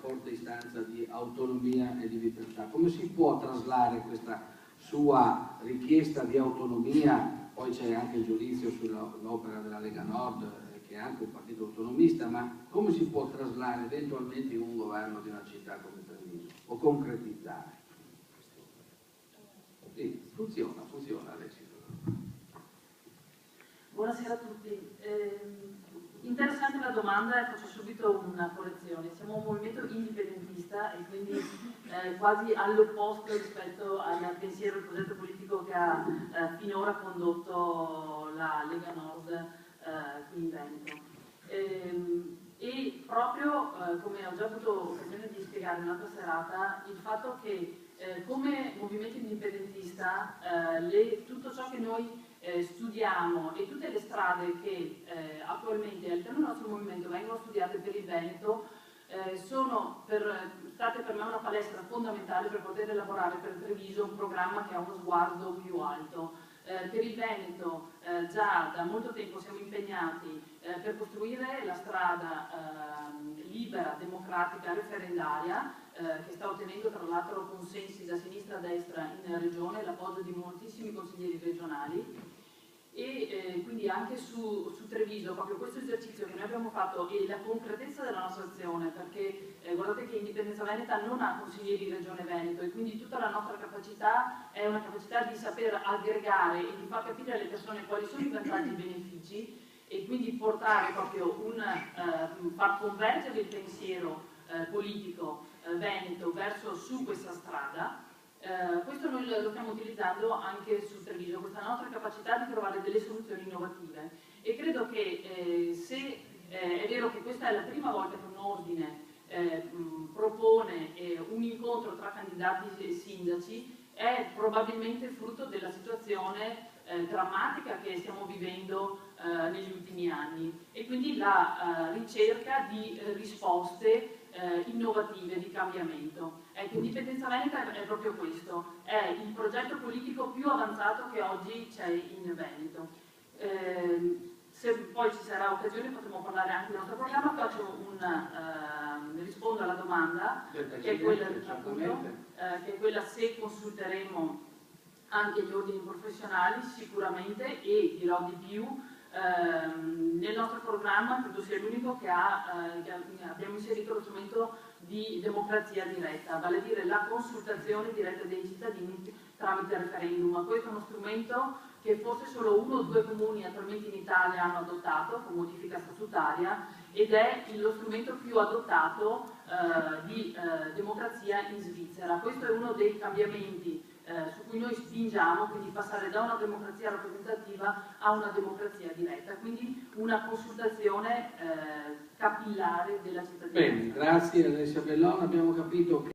forte istanza di autonomia e di libertà. Come si può traslare questa sua richiesta di autonomia? Poi c'è anche il giudizio sull'opera della Lega Nord, che è anche un partito autonomista, ma come si può traslare eventualmente in un governo di una città come Treviso o concretizzare? Sì, funziona Alessio. Buonasera a tutti. Interessante la domanda e faccio subito una correzione. Siamo un movimento indipendentista e quindi quasi all'opposto rispetto al pensiero e al progetto politico che ha finora condotto la Lega Nord qui in Veneto. E proprio, come ho già avuto occasione di spiegare in un'altra serata, il fatto che come movimento indipendentista tutto ciò che noi studiamo e tutte le strade che attualmente all'interno del nostro movimento vengono studiate per il Veneto sono state per me una palestra fondamentale per poter elaborare per Treviso un programma che ha uno sguardo più alto. Per il Veneto già da molto tempo siamo impegnati per costruire la strada libera, democratica, referendaria che sta ottenendo tra l'altro consensi da sinistra a destra in regione, l'appoggio di moltissimi consiglieri regionali e quindi anche su Treviso, proprio questo esercizio che noi abbiamo fatto e la concretezza della nostra azione, perché guardate che Indipendenza Veneta non ha consiglieri di Regione Veneto e quindi tutta la nostra capacità è una capacità di saper aggregare e di far capire alle persone quali sono i vantaggi e i benefici e quindi portare proprio far convergere il pensiero politico veneto verso su questa strada. Questo noi lo stiamo utilizzando anche su Treviso, questa nostra capacità di trovare delle soluzioni innovative e credo che se è vero che questa è la prima volta che un ordine propone un incontro tra candidati e sindaci, è probabilmente frutto della situazione drammatica che stiamo vivendo negli ultimi anni e quindi la ricerca di risposte innovative, di cambiamento. Ecco, Indipendenza Veneta è proprio questo, è il progetto politico più avanzato che oggi c'è in Veneto. Se poi ci sarà occasione potremo parlare anche del nostro programma, rispondo alla domanda, che è quella, appunto, che è quella se consulteremo anche gli ordini professionali, sicuramente, e dirò di più, nel nostro programma credo sia l'unico che abbiamo inserito lo strumento di democrazia diretta, vale a dire la consultazione diretta dei cittadini tramite referendum. Questo è uno strumento che forse solo 1 o 2 comuni attualmente in Italia hanno adottato con modifica statutaria ed è lo strumento più adottato di democrazia in Svizzera. Questo è uno dei cambiamenti su cui noi spingiamo, quindi passare da una democrazia rappresentativa a una democrazia diretta, quindi una consultazione capillare della cittadinanza. Bene, grazie Alessia Bellon, abbiamo capito che